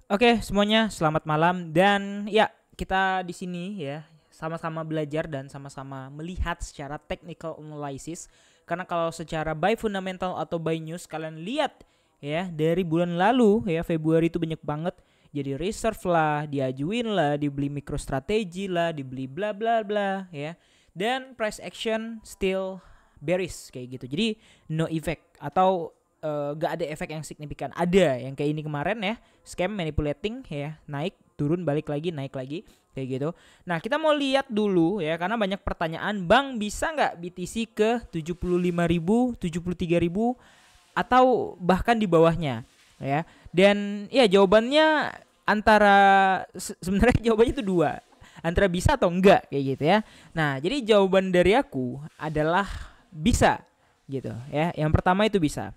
Oke, semuanya selamat malam dan ya kita di sini ya sama-sama belajar dan sama-sama melihat secara technical analysis. Karena kalau secara by fundamental atau by news kalian lihat ya dari bulan lalu ya Februari itu banyak banget jadi reserve lah, diajuin lah, dibeli MicroStrategy lah, dibeli bla bla bla ya. Dan price action still bearish kayak gitu. Jadi no effect atau gak ada efek yang signifikan. Ada yang kayak ini kemarin ya, scam manipulating ya, naik turun balik lagi naik lagi kayak gitu. Nah kita mau lihat dulu ya, karena banyak pertanyaan, bang bisa nggak BTC ke 75.000, 73.000 atau bahkan di bawahnya ya. Dan ya jawabannya antara sebenarnya jawabannya itu dua, antara bisa atau enggak kayak gitu ya. Nah jadi jawaban dari aku adalah bisa gitu ya. Yang pertama itu bisa.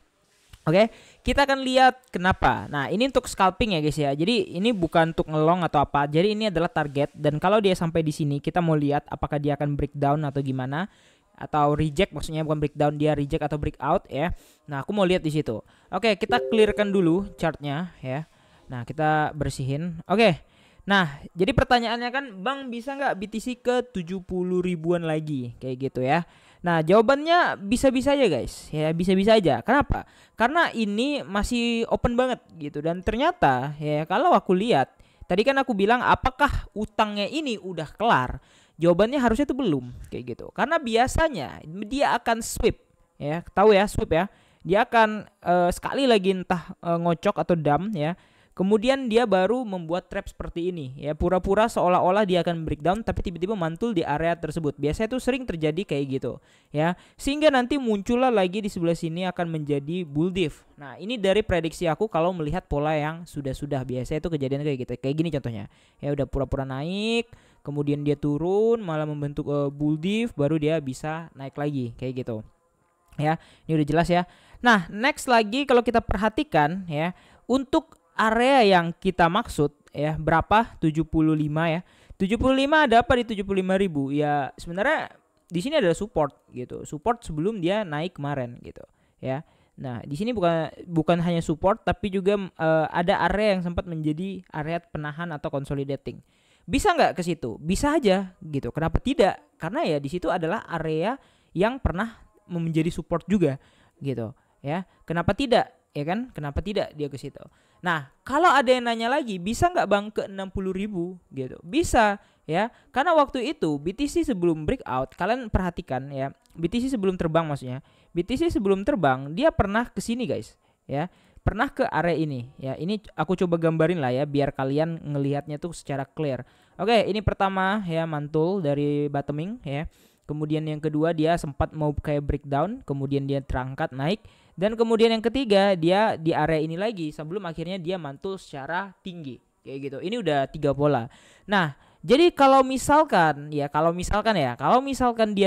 Oke, kita akan lihat kenapa. Nah, ini untuk scalping ya guys ya. Jadi ini bukan untuk ngelong atau apa. Jadi ini adalah target dan kalau dia sampai di sini kita mau lihat apakah dia akan breakdown atau gimana atau reject, maksudnya bukan breakdown, dia reject atau breakout ya. Nah, aku mau lihat di situ. Oke, kita clearkan dulu chartnya ya. Nah, kita bersihin. Oke. Nah, jadi pertanyaannya kan, bang bisa nggak BTC ke 70 ribuan lagi kayak gitu ya. Nah jawabannya bisa-bisa aja guys ya, bisa-bisa aja. Kenapa? Karena ini masih open banget gitu. Dan ternyata ya kalau aku lihat, tadi kan aku bilang apakah utangnya ini udah kelar, jawabannya harusnya itu belum kayak gitu. Karena biasanya dia akan sweep ya, tahu ya sweep ya. Dia akan sekali lagi entah ngocok atau dump ya. Kemudian dia baru membuat trap seperti ini ya, pura-pura seolah-olah dia akan breakdown tapi tiba-tiba mantul di area tersebut. Biasanya itu sering terjadi kayak gitu ya, sehingga nanti muncullah lagi di sebelah sini akan menjadi bull div. Nah ini dari prediksi aku kalau melihat pola yang sudah biasanya itu kejadian kayak gitu, kayak gini contohnya ya, udah pura-pura naik kemudian dia turun malah membentuk bull div, baru dia bisa naik lagi kayak gitu ya. Ini udah jelas ya. Nah next lagi kalau kita perhatikan ya, untuk area yang kita maksud ya berapa, 75 ya. 75 ada apa di 75.000 ya, sebenarnya di sini ada support gitu, support sebelum dia naik kemarin gitu ya. Nah di sini bukan hanya support tapi juga ada area yang sempat menjadi area penahan atau consolidating. Bisa nggak ke situ? Bisa aja gitu. Kenapa tidak? Karena ya di situ adalah area yang pernah menjadi support juga gitu ya. Kenapa tidak? Ya kan, kenapa tidak dia ke situ. Nah kalau ada yang nanya lagi, bisa nggak bang ke 60.000 gitu? Bisa ya, karena waktu itu BTC sebelum breakout, kalian perhatikan ya, BTC sebelum terbang, maksudnya BTC sebelum terbang dia pernah ke sini guys ya, pernah ke area ini ya. Ini aku coba gambarin lah ya biar kalian ngelihatnya tuh secara clear. Oke, ini pertama ya, mantul dari bottoming ya. Kemudian yang kedua dia sempat mau kayak breakdown, kemudian dia terangkat naik. Dan kemudian yang ketiga dia di area ini lagi sebelum akhirnya dia mantul secara tinggi kayak gitu. Ini udah 3 pola. Nah jadi kalau misalkan dia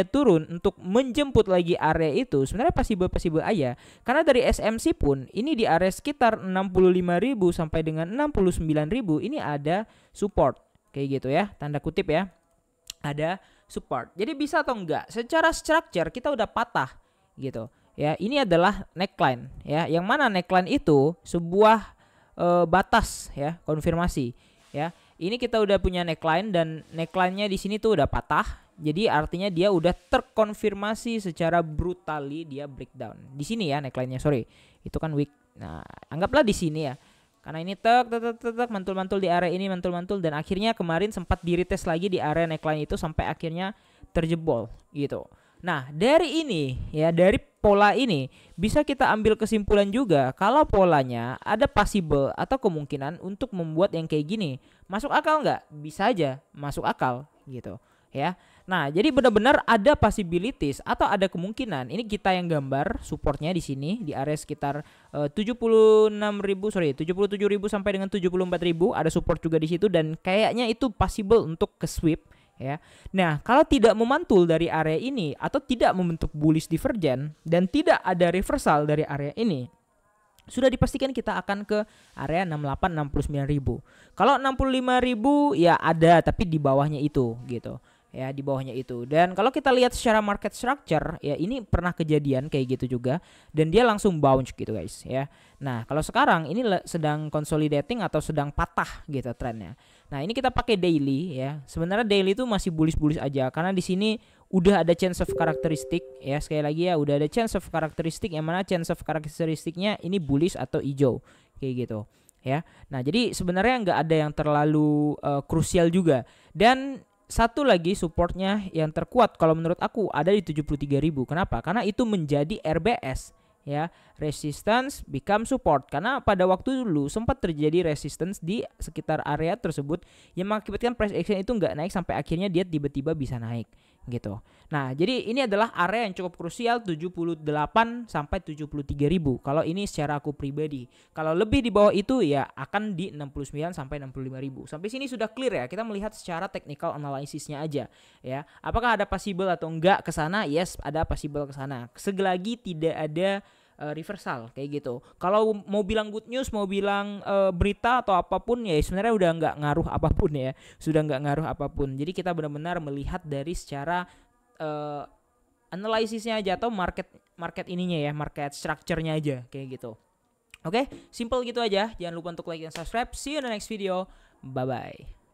turun untuk menjemput lagi area itu, sebenarnya possible aja. Karena dari SMC pun ini di area sekitar 65.000 sampai dengan 69.000 ini ada support kayak gitu ya, tanda kutip ya, ada support. Jadi bisa atau enggak? Secara structure kita udah patah gitu. Ya, ini adalah neckline ya. Yang mana neckline itu sebuah batas ya, konfirmasi ya. Ini kita udah punya neckline dan neckline-nya di sini tuh udah patah. Jadi artinya dia udah terkonfirmasi secara brutally dia breakdown. Di sini ya neckline-nya, sorry. Itu kan weak. Nah, anggaplah di sini ya. Karena ini tek mantul-mantul di area ini, mantul-mantul, dan akhirnya kemarin sempat di-retest lagi di area neckline itu sampai akhirnya terjebol gitu. Nah dari ini ya, dari pola ini bisa kita ambil kesimpulan juga kalau polanya ada possible atau kemungkinan untuk membuat yang kayak gini. Masuk akal nggak? Bisa aja masuk akal gitu ya. Nah jadi benar-benar ada possibilities atau ada kemungkinan. Ini kita yang gambar supportnya di sini di area sekitar 77.000 sampai dengan 74.000, ada support juga di situ dan kayaknya itu possible untuk ke sweep ya. Nah kalau tidak memantul dari area ini atau tidak membentuk bullish divergence dan tidak ada reversal dari area ini, sudah dipastikan kita akan ke area 68-69.000. Kalau 65.000 ya ada tapi di bawahnya itu gitu ya di bawahnya itu. Dan kalau kita lihat secara market structure ya ini pernah kejadian kayak gitu juga dan dia langsung bounce gitu guys ya. Nah, kalau sekarang ini sedang consolidating atau sedang patah gitu trennya. Nah, ini kita pakai daily ya. Sebenarnya daily itu masih bullish aja karena di sini udah ada chance of karakteristik ya, sekali lagi ya udah ada chance of karakteristik yang mana chance of karakteristiknya ini bullish atau hijau kayak gitu ya. Nah, jadi sebenarnya nggak ada yang terlalu krusial juga. Dan satu lagi supportnya yang terkuat kalau menurut aku ada di 73.000. Kenapa? Karena itu menjadi RBS ya, resistance become support. Karena pada waktu dulu sempat terjadi resistance di sekitar area tersebut yang mengakibatkan price action itu nggak naik sampai akhirnya dia tiba-tiba bisa naik gitu. Nah, jadi ini adalah area yang cukup krusial 78 sampai 73.000 kalau ini secara aku pribadi. Kalau lebih di bawah itu ya akan di 69 sampai 65.000. Sampai sini sudah clear ya. Kita melihat secara technical analysisnya aja ya. Apakah ada possible atau enggak ke sana? Yes, ada possible ke sana. Selagi tidak ada reversal kayak gitu. Kalau mau bilang good news, mau bilang berita atau apapun ya sebenarnya udah nggak ngaruh apapun ya, sudah nggak ngaruh apapun. Jadi kita benar-benar melihat dari secara analisisnya aja atau market ininya ya, market structure-nya aja kayak gitu. Oke, simple gitu aja. Jangan lupa untuk like dan subscribe. See you in the next video. Bye bye.